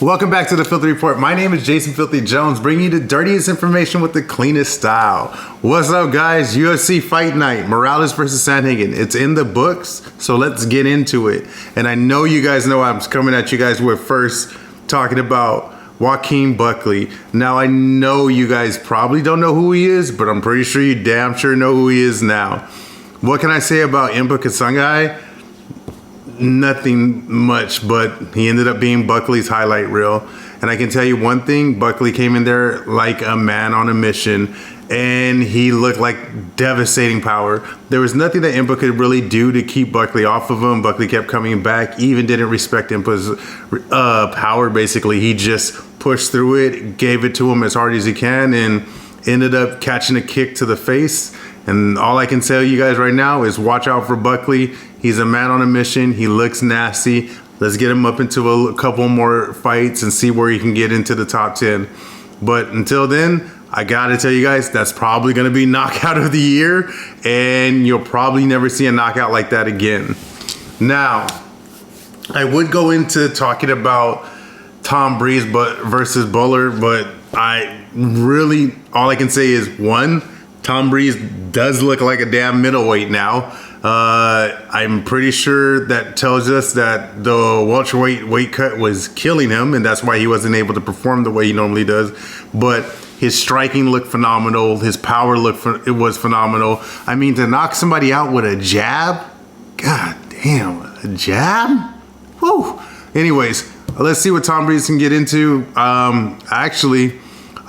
Welcome back to the Filthy Report. My name is Jason Filthy Jones, bringing you the dirtiest information with the cleanest style. What's up, guys? UFC Fight Night, Moraes versus Sandhagen. It's in the books, so let's get into it. And I know you guys know I'm coming at you guys with first talking about Joaquin Buckley. Now, I know you guys probably don't know who he is, but I'm pretty sure you damn sure know who he is now. What can I say about Impa Kasangai? Nothing much, but he ended up being Buckley's highlight reel. And I can tell you one thing, Buckley came in there like a man on a mission, and he looked like devastating power. There was nothing that Impa could really do to keep Buckley off of him. Buckley kept coming back, even didn't respect Impa's power, basically. He just pushed through it, gave it to him as hard as he can, and ended up catching a kick to the face. And all I can tell you guys right now is watch out for Buckley. He's a man on a mission. He looks nasty. Let's get him up into a couple more fights and see where he can get into the top 10. But until then, I gotta tell you guys, that's probably gonna be knockout of the year, and you'll probably never see a knockout like that again. Now, I would go into talking about Tom Breeze versus Buller, but all I can say is, one, Tom Breeze does look like a damn middleweight now. I'm pretty sure that tells us that the welterweight weight cut was killing him, and that's why he wasn't able to perform the way he normally does. But his striking looked phenomenal. His power was phenomenal. I mean, to knock somebody out with a jab, god damn, a jab? Whew. Anyways, let's see what Tom Breeze can get into. Actually,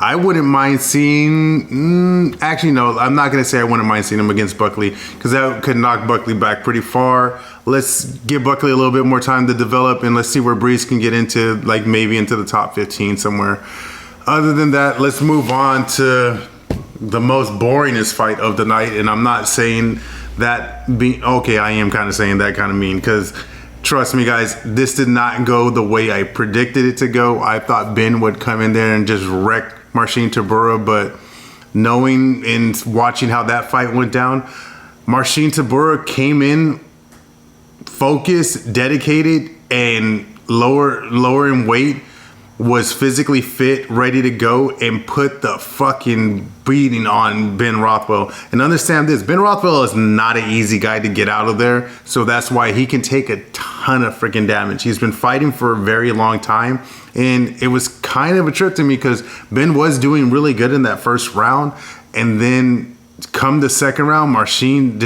I wouldn't mind seeing, actually no, I'm not going to say I wouldn't mind seeing him against Buckley, because that could knock Buckley back pretty far. Let's give Buckley a little bit more time to develop, and let's see where Breeze can get into, like maybe into the top 15 somewhere. Other than that, let's move on to the most boringest fight of the night, and I'm not saying that okay, I am kind of saying that kind of mean, because trust me, guys, this did not go the way I predicted it to go. I thought Ben would come in there and just wreck Marcin Tybura, but knowing and watching how that fight went down, Marcin Tybura came in focused, dedicated, and lower in weight, was physically fit, ready to go, and put the fucking beating on Ben Rothwell. And understand this, Ben Rothwell is not an easy guy to get out of there, so that's why he can take a ton of freaking damage. He's been fighting for a very long time, and it was kind of a trip to me because Ben was doing really good in that first round, and then come the second round, Marcin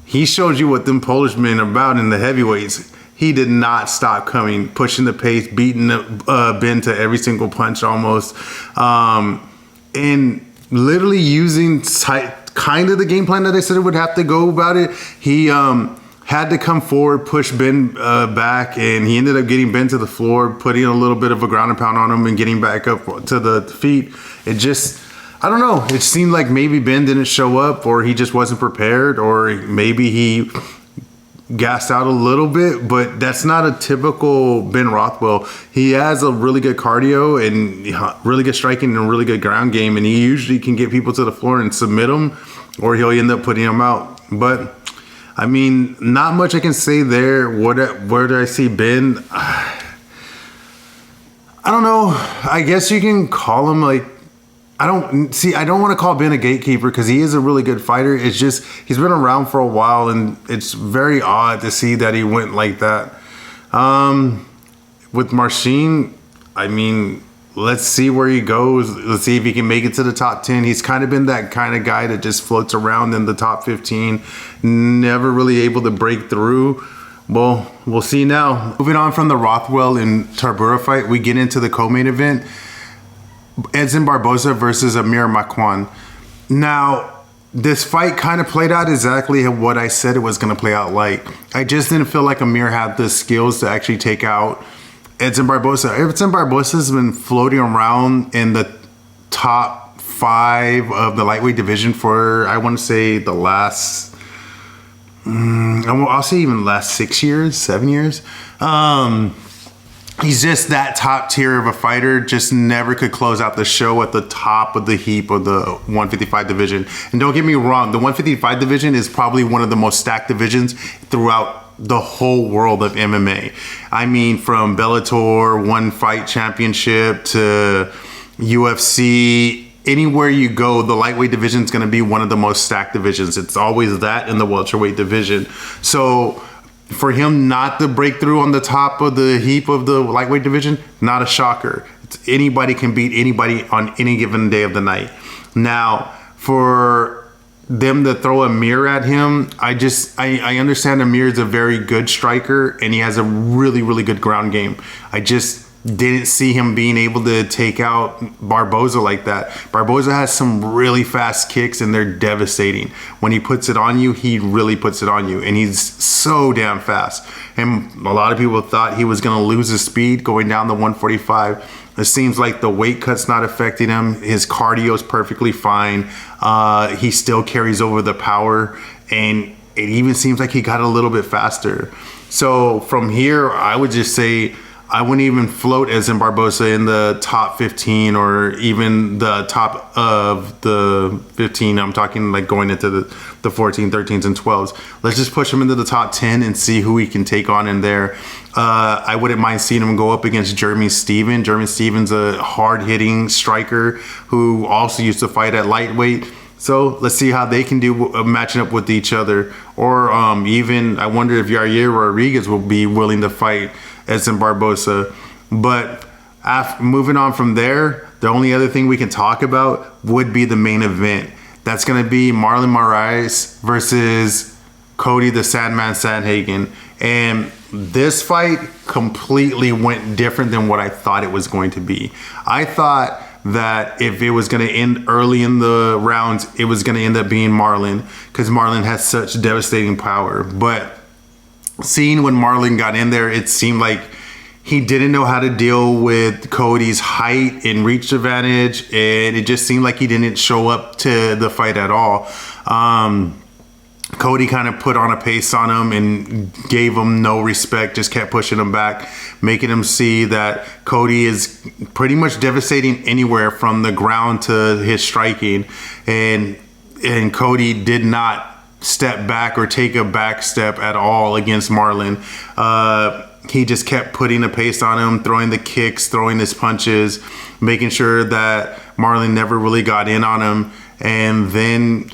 he showed you what them Polish men are about in the heavyweights. He did not stop coming, pushing the pace, beating Ben to every single punch almost, and literally using kind of the game plan that I said it would have to go about it. He had to come forward, push Ben back, and he ended up getting Ben to the floor, putting a little bit of a ground and pound on him and getting back up to the feet. It just, I don't know, it seemed like maybe Ben didn't show up, or he just wasn't prepared, or maybe he gassed out a little bit, but that's not a typical Ben Rothwell. He has a really good cardio and really good striking and a really good ground game, and he usually can get people to the floor and submit them, or he'll end up putting them out. But I mean, not much I can say there. Where do I see Ben? I don't know. I guess you can call him like, I don't want to call Ben a gatekeeper, because he is a really good fighter. It's just he's been around for a while, and it's very odd to see that he went like that. With Marcin, I mean, let's see where he goes. Let's see if he can make it to the top 10. He's kind of been that kind of guy that just floats around in the top 15, never really able to break through. Well, we'll see now. Moving on from the Rothwell and Tybura fight, we get into the co-main event. Edson Barboza versus Amir Makwan. Now, this fight kind of played out exactly what I said it was going to play out like. I just didn't feel like Amir had the skills to actually take out Edson Barboza. Edson Barboza has been floating around in the top 5 of the lightweight division for, I want to say, the last, I'll say even last 6 years, 7 years. He's just that top tier of a fighter, just never could close out the show at the top of the heap of the 155 division. And don't get me wrong, the 155 division is probably one of the most stacked divisions throughout the whole world of MMA. I mean, from Bellator, One Fight Championship to UFC, anywhere you go, the lightweight division is going to be one of the most stacked divisions. It's always that in the welterweight division. So for him not to break through on the top of the heap of the lightweight division, not a shocker. Anybody can beat anybody on any given day of the night. Now, for them to throw Amir at him, I understand Amir is a very good striker and he has a really, really good ground game. I just didn't see him being able to take out Barboza like that. Barboza has some really fast kicks and they're devastating. When he puts it on you, he really puts it on you, and he's so damn fast. And a lot of people thought he was going to lose his speed going down the 145. It seems like the weight cut's not affecting him. His cardio is perfectly fine. He still carries over the power, and it even seems like he got a little bit faster. So from here, I would just say I wouldn't even float Edson Barboza in the top 15 or even the top of the 15. I'm talking like going into the 14, 13s, and 12s. Let's just push him into the top 10 and see who he can take on in there. I wouldn't mind seeing him go up against Jeremy Stephens. Jeremy Stephens, a hard-hitting striker who also used to fight at lightweight. So let's see how they can do matching up with each other. Or even, I wonder if Yair Rodriguez will be willing to fight Edson Barboza. But moving on from there, the only other thing we can talk about would be the main event. That's going to be Marlon Moraes versus Cody the Sandman Sandhagen. And this fight completely went different than what I thought it was going to be. I thought that if it was going to end early in the rounds, it was going to end up being Marlon, because Marlon has such devastating power. But seeing when Marlon got in there, it seemed like he didn't know how to deal with Cody's height and reach advantage, and it just seemed like he didn't show up to the fight at all. Cody kind of put on a pace on him and gave him no respect, just kept pushing him back, making him see that Cody is pretty much devastating anywhere from the ground to his striking. And Cody did not step back or take a back step at all against Marlon. He just kept putting a pace on him, throwing the kicks, throwing his punches, making sure that Marlon never really got in on him. And then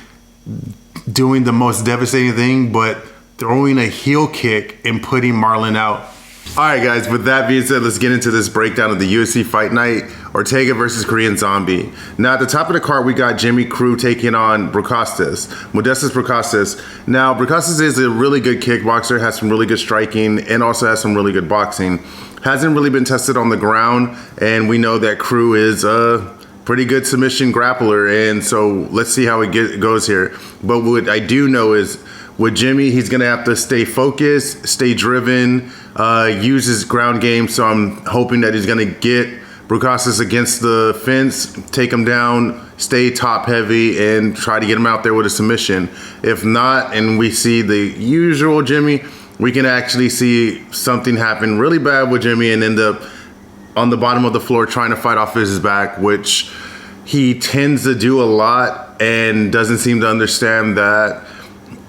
doing the most devastating thing, but throwing a heel kick and putting Marlon out. All right, guys, with that being said, let's get into this breakdown of the UFC Fight Night Ortega versus Korean Zombie. Now, at the top of the card, we got Jimmy Crute taking on Modestas Bucakos. Now, Bucakos is a really good kickboxer, has some really good striking, and also has some really good boxing. Hasn't really been tested on the ground, and we know that Crute is pretty good submission grappler, and so let's see how it goes here. But what I do know is with Jimmy, he's going to have to stay focused, stay driven, use his ground game. So I'm hoping that he's going to get Bucakos against the fence, take him down, stay top heavy, and try to get him out there with a submission. If not, and we see the usual Jimmy, we can actually see something happen really bad with Jimmy and end up on the bottom of the floor trying to fight off his back, which he tends to do a lot and doesn't seem to understand that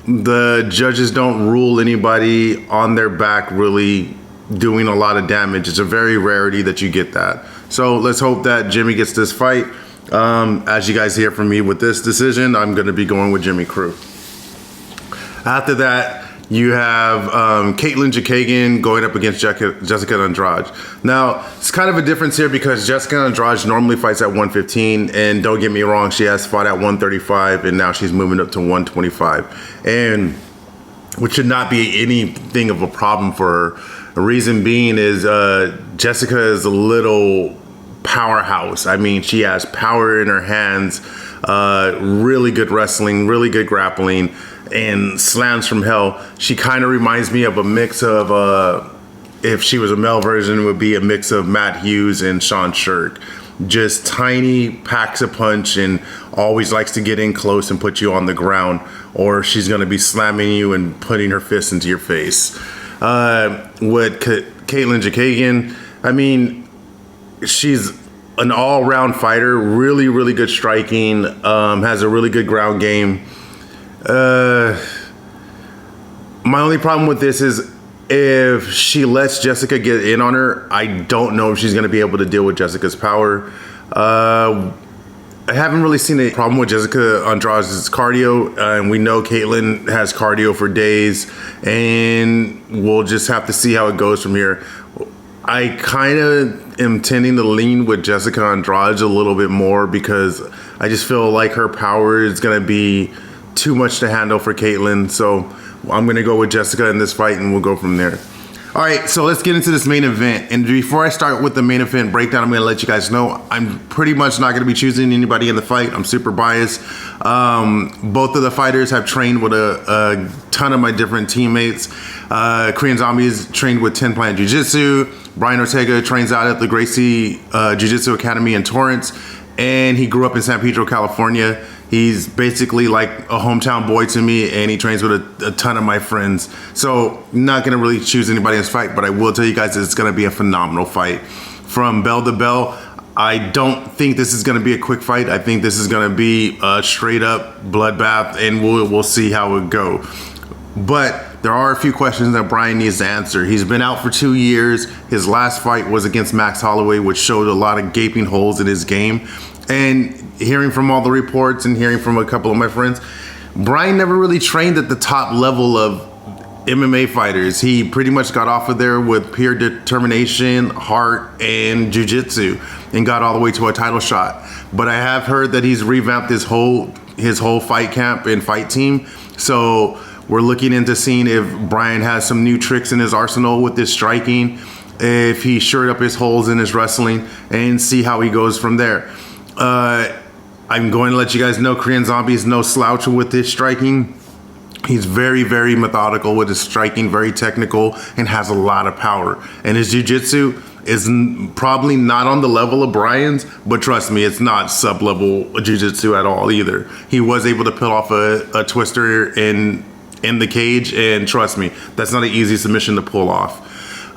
the judges don't rule anybody on their back really doing a lot of damage. It's a very rarity that you get that. So let's hope that Jimmy gets this fight. As you guys hear from me with this decision, I'm going to be going with Jimmy Crute. After that, you have Katlyn Chookagian going up against Jessica Andrade. Now, it's kind of a difference here because Jessica Andrade normally fights at 115, and don't get me wrong, she has fought at 135, and now she's moving up to 125, and which should not be anything of a problem for her. The reason being is Jessica is a little powerhouse. I mean, she has power in her hands, really good wrestling, really good grappling, and slams from hell. She kind of reminds me of a mix of, if she was a male version, it would be a mix of Matt Hughes and Sean Shirk. Just tiny, packs a punch, and always likes to get in close and put you on the ground, or she's going to be slamming you and putting her fist into your face. With Katlyn Chookagian, I mean, she's an all-round fighter, really, really good striking, has a really good ground game. My only problem with this is if she lets Jessica get in on her, I don't know if she's going to be able to deal with Jessica's power. I haven't really seen a problem with Jessica Andrade's cardio, and we know Caitlyn has cardio for days, and we'll just have to see how it goes from here. I kind of am tending to lean with Jessica Andrade a little bit more because I just feel like her power is going to be too much to handle for Caitlyn, so I'm going to go with Jessica in this fight, and we'll go from there. All right, so let's get into this main event. And before I start with the main event breakdown, I'm going to let you guys know I'm pretty much not going to be choosing anybody in the fight. I'm super biased. Both of the fighters have trained with a ton of my different teammates. Korean Zombie is trained with 10 Planet Jiu-Jitsu. Brian Ortega trains out at the Gracie Jiu-Jitsu Academy in Torrance. And he grew up in San Pedro, California. He's basically like a hometown boy to me, and he trains with a ton of my friends. So not going to really choose anybody in this fight, but I will tell you guys that it's going to be a phenomenal fight. From bell to bell, I don't think this is going to be a quick fight. I think this is going to be a straight up bloodbath, and we'll see how it go. But there are a few questions that Brian needs to answer. He's been out for 2 years. His last fight was against Max Holloway, which showed a lot of gaping holes in his game. And hearing from all the reports and hearing from a couple of my friends, Brian never really trained at the top level of MMA fighters. He pretty much got off of there with pure determination, heart, and jiu-jitsu, and got all the way to a title shot. But I have heard that he's revamped his whole fight camp and fight team. So we're looking into seeing if Brian has some new tricks in his arsenal with his striking, if he shored up his holes in his wrestling, and see how he goes from there. I'm going to let you guys know Korean Zombie is no slouch with his striking. He's very, very methodical with his striking, very technical, and has a lot of power. And his jiu-jitsu is probably not on the level of Brian's, but trust me, it's not sub-level jiu-jitsu at all either. He was able to pull off a twister in the cage, and trust me, that's not an easy submission to pull off.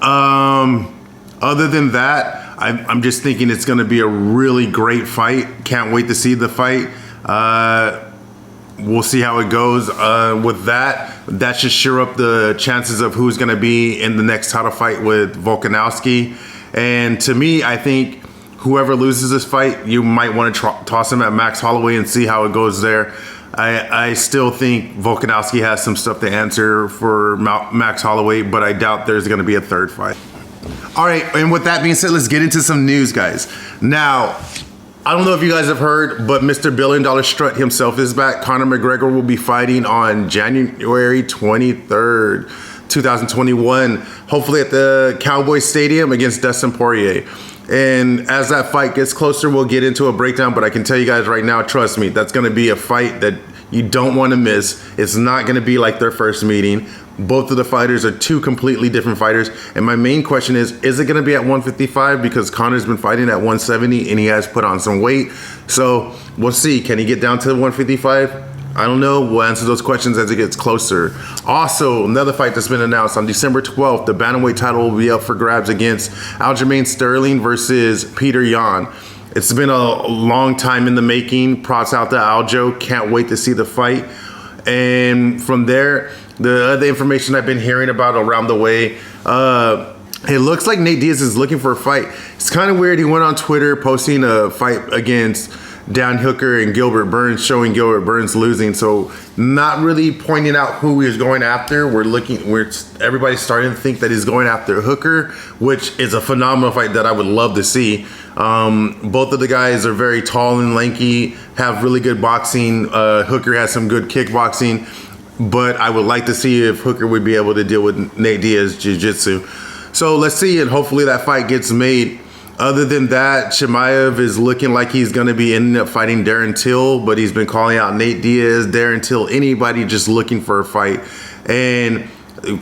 Other than that, I'm just thinking it's going to be a really great fight. Can't wait to see the fight. We'll see how it goes. With that should sure up the chances of who's going to be in the next title fight with Volkanovski. And to me, I think whoever loses this fight, you might want to toss him at Max Holloway and see how it goes there. I still think Volkanovski has some stuff to answer for Max Holloway, but I doubt there's going to be a third fight. All right, and with that being said, let's get into some news, guys. Now, I don't know if you guys have heard, but Mr. Billion Dollar Strut himself is back. Conor McGregor will be fighting on January 23rd, 2021, hopefully at the Cowboy Stadium against Dustin Poirier. And as that fight gets closer, we'll get into a breakdown, but I can tell you guys right now, trust me, that's going to be a fight that you don't want to miss. It's not going to be like their first meeting. Both of the fighters are two completely different fighters. And my main question is it going to be at 155? Because Conor's been fighting at 170 and he has put on some weight. So we'll see. Can he get down to 155? I don't know. We'll answer those questions as it gets closer. Also, another fight that's been announced on December 12th, the bantamweight title will be up for grabs against Aljamain Sterling versus Peter Yan. It's been a long time in the making. Props out to Aljo. Can't wait to see the fight. And from there, the other information I've been hearing about around the way, it looks like Nate Diaz is looking for a fight. It's kind of weird. He went on Twitter posting a fight against Dan Hooker and Gilbert Burns, showing Gilbert Burns losing. So not really pointing out who he's going after. Everybody's starting to think that he's going after Hooker, which is a phenomenal fight that I would love to see. Both of the guys are very tall and lanky, have really good boxing. Hooker has some good kickboxing, but I would like to see if Hooker would be able to deal with Nate Diaz jiu-jitsu. So let's see, and hopefully that fight gets made. Other than that, Chimaev is looking like he's going to be ending up fighting Darren Till, but he's been calling out Nate Diaz, Darren Till, anybody just looking for a fight. And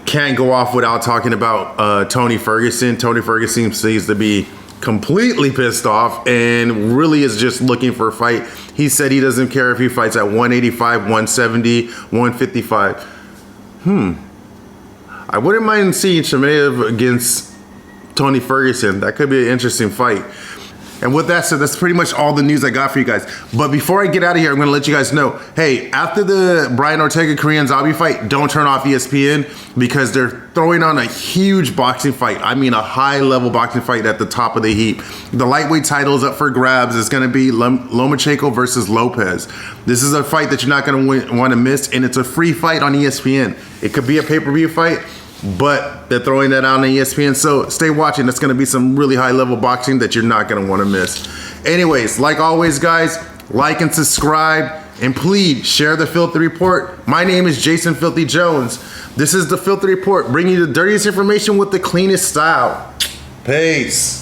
can't go off without talking about Tony Ferguson. Tony Ferguson seems to be completely pissed off and really is just looking for a fight. He said he doesn't care if he fights at 185, 170, 155. I wouldn't mind seeing Chimaev against Tony Ferguson. That could be an interesting fight. And with that said, that's pretty much all the news I got for you guys. But before I get out of here, I'm going to let you guys know, hey, after the Brian Ortega Korean Zombie fight, don't turn off ESPN because they're throwing on a huge boxing fight. I mean, a high-level boxing fight at the top of the heap. The lightweight title is up for grabs. It's going to be Lomachenko versus Lopez. This is a fight that you're not going to want to miss, and it's a free fight on ESPN. It could be a pay-per-view fight, but they're throwing that out on ESPN, so stay watching. That's going to be some really high-level boxing that you're not going to want to miss. Anyways, like always, guys, like and subscribe, and please share the Filthy Report. My name is Jason Filthy Jones. This is the Filthy Report, bringing you the dirtiest information with the cleanest style. Peace.